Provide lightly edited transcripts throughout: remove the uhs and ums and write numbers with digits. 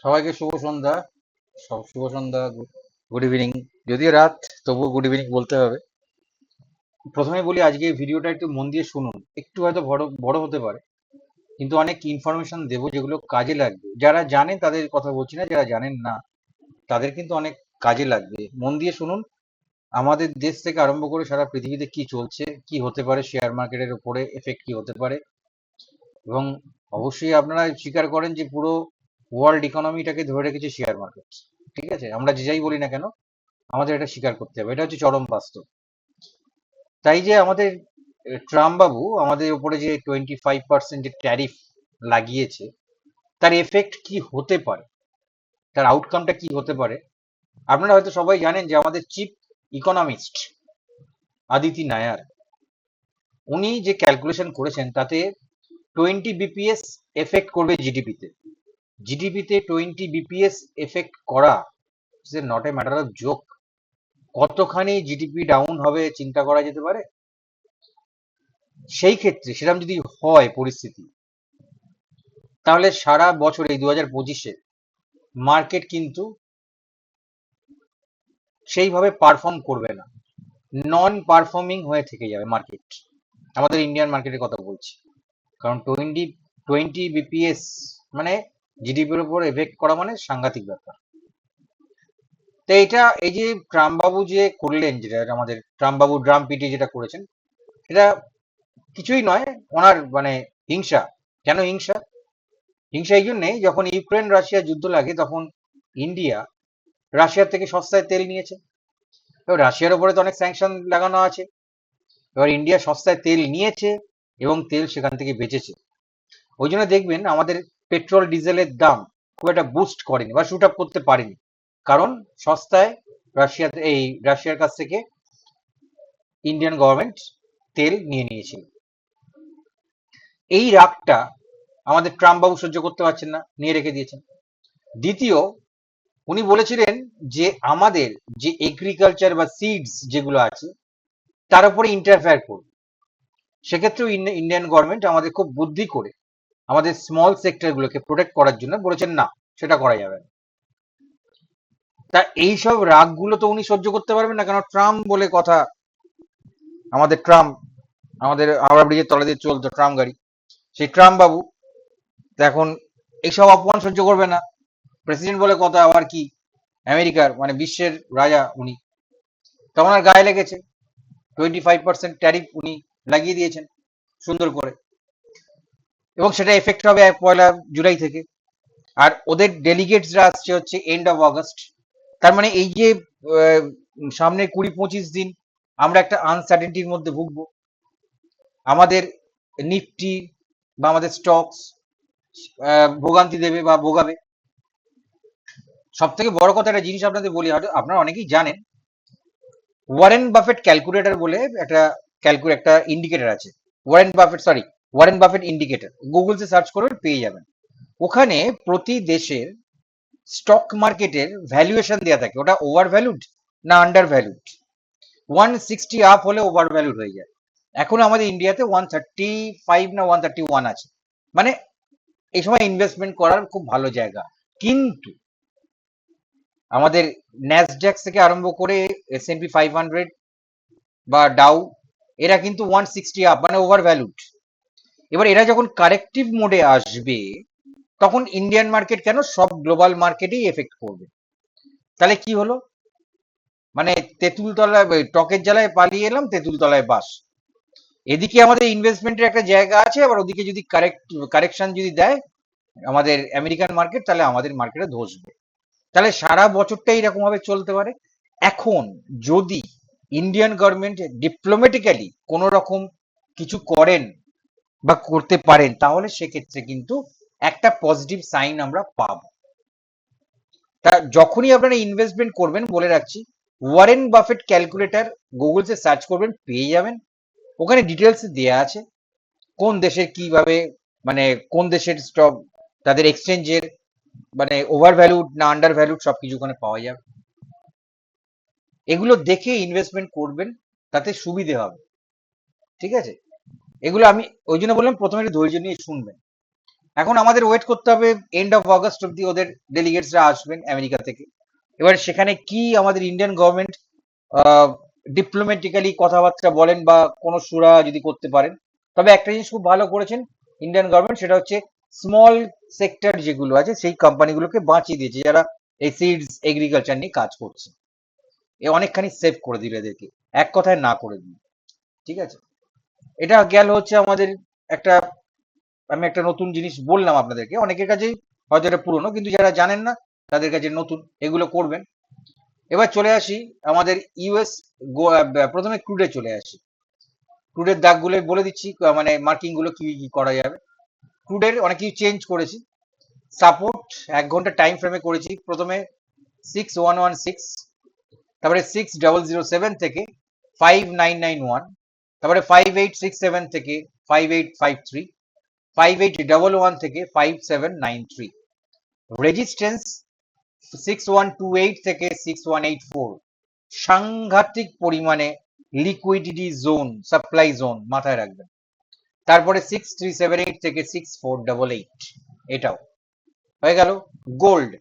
সবাইকে শুভ সন্ধ্যা। শুভ সন্ধ্যা, good evening. যদিও রাত, তবুও গুড ইভিনিং বলতে হবে। প্রথমে বলি, আজকে এই ভিডিওটা একটু মন দিয়ে শুনুন। একটু হয়তো বড় বড় হতে পারে, কিন্তু অনেক ইনফরমেশন দেবো যেগুলো কাজে লাগবে। যারা জানেন তাদের কথা বলছি না, যারা জানেন না তাদের কিন্তু অনেক কাজে লাগবে। মন দিয়ে শুনুন। আমাদের দেশ থেকে আরম্ভ করে সারা পৃথিবীতে কি চলছে, কি হতে পারে, শেয়ার মার্কেটের উপরে এফেক্ট কি হতে পারে। এবং অবশ্যই আপনারা স্বীকার করেন যে পুরো ওয়ার্ল্ড ইকোনমিটাকে ধরে রেখেছে শেয়ার মার্কেট। ঠিক আছে, আমরা যে যাই বলি না কেন, আমাদের এটা স্বীকার করতে হবে, এটা হচ্ছে চরম বাস্তব। তাই যে আমাদের ট্রাম্প বাবু আমাদের উপরে যে 25% যে ট্যারিফ লাগিয়েছে, তার এফেক্ট কি হতে পারে, তার আউটকামটা কি হতে পারে। আপনারা হয়তো সবাই জানেন যে আমাদের চিফ ইকোনমিস্ট আদিতি নায়ার, উনি যে ক্যালকুলেশন করেছেন তাতে 20 বিপিএস এফেক্ট করবে জিডিপিতে। জিডিপিতে 20 বিপিএস এফেক্ট করা is not a matter of joke. কতখানি জিডিপি ডাউন হবে চিন্তা করা যেতে পারে। সেই ক্ষেত্রে সেরকম যদি হয় পরিস্থিতি, তাহলে সারা বছর এই 2025-এ মার্কেট কিন্তু সেইভাবে পারফর্ম করবে না, নন পারফর্মিং হয়ে থেকে যাবে মার্কেট। আমাদের ইন্ডিয়ান মার্কেটের কথা বলছি, কারণ টোয়েন্টি টোয়েন্টি বিপিএস মানে জিডিপির উপর এফেক্ট করা মানে সাংঘাতিক ব্যাপার। তো এটা এই যে ট্রাম্প বাবু যে করলেন, যেটা আমাদের ট্রাম্প বাবু ড্রাম পিটিয়ে যেটা করেছেন, এটা কিছুই নয়, ওনার মানে হিংসা। কেন হিংসা? হিংসা এই জন্যে, যখন ইউক্রেন রাশিয়া যুদ্ধ লাগে তখন ইন্ডিয়া রাশিয়ার থেকে সস্তায় তেল নিয়েছে। এবার রাশিয়ার উপরে তো অনেক স্যাংশন লাগানো আছে। এবার ইন্ডিয়া সস্তায় তেল নিয়েছে এবং তেল সেখান থেকে বেঁচেছে। ওই জন্য দেখবেন আমাদের পেট্রোল ডিজেলের দাম খুব একটা বুস্ট করেনি বা শুট আপ করতে পারেনি, কারণ সস্তায় রাশিয়ার কাছ থেকে ইন্ডিয়ান গভর্নমেন্ট তেল নিয়ে নিয়েছিল। এই রাগটা আমাদের ট্রাম্প বাবু সহ্য করতে পারছেন না, নিয়ে রেখে দিয়েছেন। দ্বিতীয়, উনি বলেছিলেন যে আমাদের যে এগ্রিকালচার বা সিডস যেগুলো আছে তার উপরে ইন্টারফেয়ার করবে। সেক্ষেত্রেও ইন্ডিয়ান গভর্নমেন্ট আমাদের খুব বুদ্ধি করে আমাদের স্মল সেক্টর গুলোকে প্রোটেক্ট করার জন্য বলেছেন না, সেটা করা যাবে না। তা এইসব রাগগুলো তো উনি সহ্য করতে পারবেন না, কেন ট্রাম্প বলে কথা। আমাদের ট্রাম্প, আমাদের হাওড়া ব্রিজের তলা দিয়ে চলতো ট্রাম গাড়ি, সেই ট্রাম্প বাবু তো এখন এইসব অপমান সহ্য করবে না। প্রেসিডেন্ট বলে কথা, আবার কি আমেরিকার মানে বিশ্বের রাজা উনি, তখন আর গায়ে লেগেছে। 25% ট্যারিফ উনি লাগিয়ে দিয়েছেন সুন্দর করে, এবং সেটা এফেক্ট হবে 1 জুলাই থেকে। আর ওদের ডেলিগেটসরা আসছে হচ্ছে এন্ড অফ অগস্ট। তার মানে এই যে আহ, সামনে 20-25 দিন আমরা একটা আনসার্টেনটির মধ্যে ভুগবো। আমাদের নিফটি বা আমাদের স্টকস ভোগান্তি দেবে বা ভোগাবে। সব থেকে বড় কথা, একটা জিনিস আপনাদের বলি, হয়তো আপনারা অনেকেই জানেন, ওয়ারেন বাফেট ক্যালকুলেটর বলে একটা ইন্ডিকেটর আছে। ওয়ারেন বাফেট ইন্ডিকেটর, গুগলসে সার্চ করবেন পেয়ে যাবেন। ওখানে প্রতি দেশের স্টক মার্কেটের ভ্যালুয়েশন দেওয়া থাকে, ওটা ওভার ভ্যালুড না আন্ডার ভ্যালুড। 160 আপ হলে ওভার ভ্যালুড হয়ে যায়। এখন আমাদের ইন্ডিয়াতে 135 না 131 আছে, মানে এই সময় ইনভেস্টমেন্ট করার খুব ভালো জায়গা। কিন্তু আমাদের ন্যাসড্যাক থেকে আরম্ভ করে S&P 500 বা ডাউ, এরা কিন্তু 160 আপ মানে ওভার ভ্যালুড। এবার এরা যখন কারেক্টিভ মোডে আসবে, তখন ইন্ডিয়ান মার্কেট কেন সব গ্লোবাল মার্কেটেই এফেক্ট করবে। তাহলে কি হলো, মানে তেঁতুল তলায় টকের জ্বালায় পালিয়ে এলাম, তেঁতুল তলায় বাস। এদিকে আমাদের ইনভেস্টমেন্টের একটা জায়গা আছে, আবার ওদিকে যদি কারেকশন যদি দেয় আমাদের আমেরিকান মার্কেট, তাহলে আমাদের মার্কেটে ধসবে। তাহলে সারা বছরটা এরকম ভাবে চলতে পারে। এখন যদি ইন্ডিয়ান গভর্নমেন্ট ডিপ্লোম্যাটিক্যালি কোন রকম কিছু করেন বা করতে পারেন, তাহলে সেক্ষেত্রে কিন্তু একটা পজিটিভ সাইন আমরা পাবো। তা যখনই আপনারা ইনভেস্টমেন্ট করবেন, বলে রাখছি, ওয়ারেন বাফেট ক্যালকুলেটর গুগলসে সার্চ করবেন পেয়ে যাবেন। ওখানে ডিটেলস দেয়া আছে কোন দেশের কিভাবে, মানে কোন দেশের স্টক তাদের এক্সচেঞ্জের মানে ওভার ভ্যালুড না আন্ডার ভ্যালুড সবকিছু ওখানে পাওয়া যাবে। এগুলো দেখে ইনভেস্টমেন্ট করবেন, তাতে সুবিধে হবে। ঠিক আছে, এগুলো আমি ওই জন্য বললাম প্রথমে একটু ধৈর্য নিয়ে শুনবেন। এখন আমাদের ওয়েট করতে হবে এন্ড অফ অগস্ট অব্দি, ওদের ডেলিগেটসরা আসবেন আমেরিকা থেকে। এবার সেখানে কি আমাদের ইন্ডিয়ান গভর্নমেন্ট ডিপ্লোম্যাটিক্যালি কথাবার্তা বলেন বা কোনো সুরা যদি করতে পারেন। তবে একটা জিনিস খুব ভালো করেছেন ইন্ডিয়ান গভর্নমেন্ট, সেটা হচ্ছে স্মল সেক্টর যেগুলো আছে সেই কোম্পানিগুলোকে বাঁচিয়ে দিয়েছে, যারা এই সিডস এগ্রিকালচার নিয়ে কাজ করছে। এ অনেকখানি সেভ করে দিল এদেরকে, এক কথায় না করে দিল। ঠিক আছে, এটা গেল হচ্ছে আমাদের একটা, আমি একটা নতুন জিনিস বললাম আপনাদেরকে, অনেকের কাছেই হয়তো এটা পুরনো, কিন্তু যারা জানেন না তাদের কাছে নতুন, এগুলো করবেন। এবার চলে আসি আমাদের ইউএস, প্রথমে ক্রুডে চলে আসি। ক্রুডের দাগগুলো বলে দিচ্ছি, মানে মার্কিং গুলো কি কি করা যাবে। ক্রুডের অনেক কিছু চেঞ্জ করেছি। সাপোর্ট 1 ঘন্টা টাইম ফ্রেমে করেছি, প্রথমে 6116, তারপরে 6007 থেকে 5991, তারপরে 5867 থেকে 5853, 5811 থেকে 5793, রেজিস্ট্যান্স 6128 থেকে 6184। সাংঘাতিক পরিমাণে লিকুইডিটি জোন, সাপ্লাই জোন মাথায় রাখবেন। তারপরে 6378 থেকে 6488, এটাও হয়ে গেল। গোল্ড,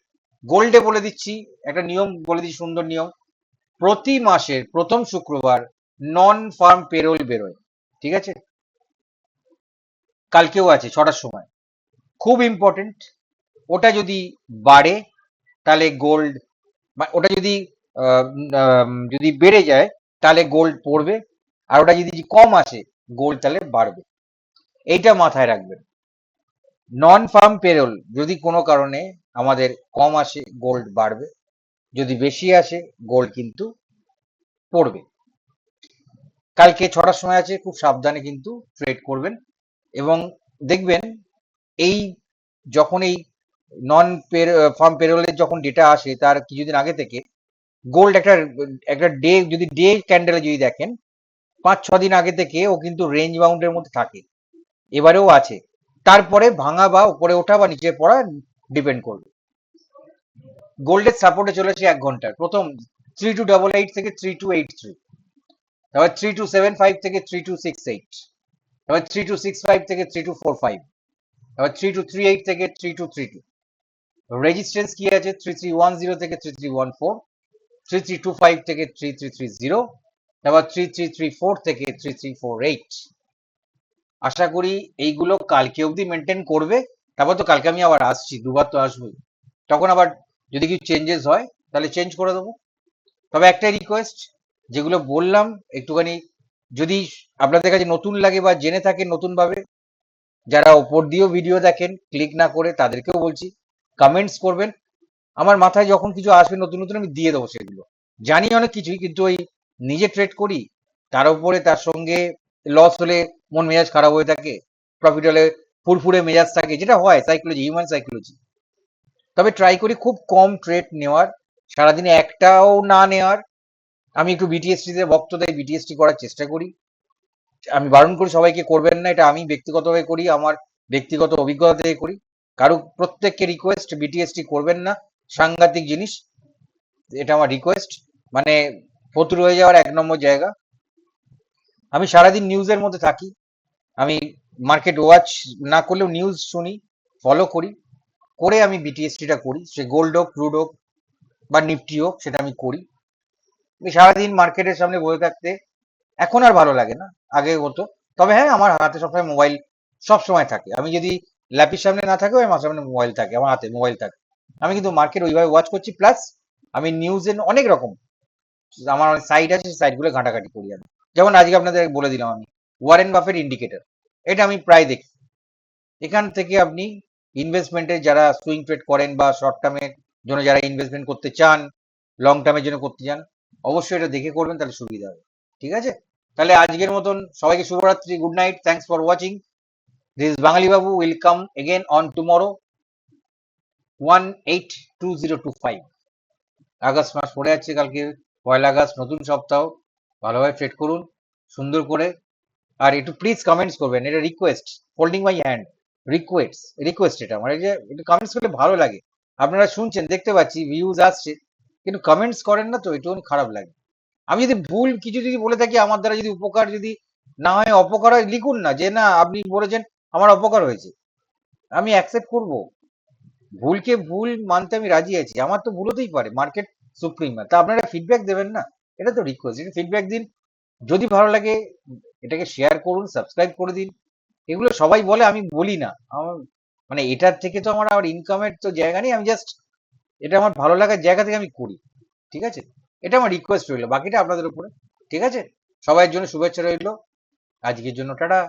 গোল্ডে বলে দিচ্ছি একটা নিয়ম, বলে দিচ্ছি সুন্দর নিয়ম, প্রতি মাসের প্রথম শুক্রবার নন ফার্ম পেরোল বেরোয়। ঠিক আছে, কালকেও আছে 6টার সময়, খুব ইম্পর্টেন্ট। ওটা যদি বাড়ে তাহলে গোল্ড, ওটা যদি যদি বেড়ে যায় তাহলে গোল্ড পড়বে, আর ওটা যদি কম আসে গোল্ড তাহলে বাড়বে। এইটা মাথায় রাখবেন। নন ফার্ম পেরোল যদি কোনো কারণে আমাদের কম আসে গোল্ড বাড়বে, যদি বেশি আসে গোল্ড কিন্তু পড়বে। কালকে 6টার সময় আছে, খুব সাবধানে কিন্তু ট্রেড করবেন। এবং দেখবেন এই যখন এই নন ফার্ম পেরোলের যখন ডেটা আসে তার কিছুদিন আগে থেকে গোল্ড একটা একটা ডে, যদি ডে ক্যান্ডেলে যদি দেখেন 5-6 দিন আগে থেকে ও কিন্তু রেঞ্জ বাউন্ডের মধ্যে থাকে, এবারেও আছে। তারপরে ভাঙা বা উপরে ওঠা বা নিচে পড়া ডিপেন্ড করবে। গোল্ডের সাপোর্টে চলেছে 1 ঘন্টার, প্রথম 3288 থেকে 3283, তারপর 3275 থেকে 3268, তারপর 3265 থেকে 3245, তারপর 3238 থেকে 3232। রেজিস্ট্যান্স কি আছে 3310 থেকে 3314, 3325 থেকে 3330, তারপর 3334 থেকে 3348। আশা করি এইগুলো কালকে অবধি মেনটেন করবে। তারপর তো কালকে আমি আবার আসছি, দুবার তো আসবোই, তখন আবার যদি কিছু চেঞ্জেস হয় তাহলে চেঞ্জ করে দেবো। তবে একটাই রিকোয়েস্ট, যেগুলো বললাম একটুখানি যদি আপনাদের কাছে নতুন লাগে বা জেনে থাকেন নতুন ভাবে, যারা ওপর দিয়েও ভিডিও দেখেন ক্লিক না করে, তাদেরকেও বলছি কমেন্টস করবেন। আমার মাথায় যখন কিছু আসবে নতুন নতুন আমি দিয়ে দেবো সেগুলো। জানি অনেক কিছুই, কিন্তু ওই নিজে ট্রেড করি, তার উপরে তার সঙ্গে লস হলে মন মেজাজ খারাপ হয়ে থাকে, প্রফিট হলে ফুরফুরে মেজাজ থাকে, যেটা হয় সাইকোলজি, হিউম্যান সাইকোলজি। তবে ট্রাই করি খুব কম ট্রেড নেওয়ার, সারাদিনে একটাও না নেওয়ার। আমি একটু বিটিএসটি তে ভক্ত, তাই বিটিএসটি করার চেষ্টা করি। আমি বারণ করি সবাইকে করবেন না, এটা আমি ব্যক্তিগতভাবে করি, আমার ব্যক্তিগত অভিজ্ঞতা থেকে করি। কারো প্রত্যেককে রিকোয়েস্ট, বিটিএসটি করবেন না, সাংঘাতিক জিনিস, এটা আমার রিকোয়েস্ট। মানে ফতুর হয়ে যাওয়ার 1 নম্বর জায়গা। আমি সারাদিন নিউজের মধ্যে থাকি, আমি মার্কেট ওয়াচ না করলেও নিউজ শুনি, ফলো করি, করে আমি বিটিএসটিটা করি, সে গোল্ড হোক, ক্রুড হোক বা নিফটি হোক, সেটা আমি করি। আমি সারাদিন মার্কেটের সামনে বসে থাকতে এখন আর ভালো লাগে না, আগে হতো। তবে হ্যাঁ, আমার হাতে সবসময় মোবাইল সব সময় থাকে, আমি যদি ল্যাপের সামনে না থাকেও আমার সামনে মোবাইল থাকে, আমার হাতে মোবাইল থাকে। আমি কিন্তু মার্কেট ওইভাবে ওয়াচ করছি, প্লাস আমি নিউজের অনেক রকম আমার অনেক সাইট আছে, সাইট গুলো ঘাটাঘাটি করি আমি। যেমন আজকে আপনাদের বলে দিলাম আমি ওয়ারেন বাফেট ইন্ডিকেটর, এটা আমি প্রায় দেখি। এখান থেকে আপনি ইনভেস্টমেন্টে যারা সুইং ট্রেড করেন বা শর্ট টার্মের জন্য যারা ইনভেস্টমেন্ট করতে চান, লং টার্মের জন্য করতে চান, অবশ্যই এটা দেখে করবেন, তাহলে সুবিধা হবে। ঠিক আছে, তাহলে আজকের মতন সবাইকে শুভরাত্রি, good night, thanks for watching. This Bangali Babu will come again on tomorrow 182025। August মাস পড়ে যাচ্ছে, কালকে 1 আগস্ট, নতুন সপ্তাহ। ভালোভাবে ট্রেড করুন সুন্দর করে। আর একটু প্লিজ কমেন্টস করবেন, এটা request, holding my hand, request, request এটা আমার, এই যে একটু কমেন্টস করলে ভালো লাগে। আপনারা শুনছেন, দেখতে পাচ্ছি ভিউজ আসছে, কিন্তু কমেন্টস করেন না, তো একটু খারাপ লাগে। আমি যদি ভুল কিছু যদি বলে থাকি, আমার দ্বারা যদি উপকার যদি না হয়, অপকার হয়, লিখুন না যে না আপনি বলেছেন আমার অপকার হয়েছে। আমি অ্যাকসেপ্ট করব, ভুলকে ভুল মানতে আমি রাজি আছি, আমার তো ভুল হতেই পারে, মার্কেট সুপ্রিম। তা আপনারা ফিডব্যাক দেবেন না, এটা তো রিকোয়েস্ট, এটা ফিডব্যাক দিন। যদি ভালো লাগে এটাকে শেয়ার করুন, সাবস্ক্রাইব করে দিন। এগুলো সবাই বলে, আমি বলি না। আমার মানে এটার থেকে তো আমার ইনকামের তো জায়গা নেই, আমি জাস্ট এটা আমার ভালো লাগার জায়গা থেকে আমি করি। ঠিক আছে, এটা আমার রিকোয়েস্ট রইলো, বাকিটা আপনাদের উপরে। ঠিক আছে, সবার জন্য শুভেচ্ছা রইলো, আজকের জন্য টাটা।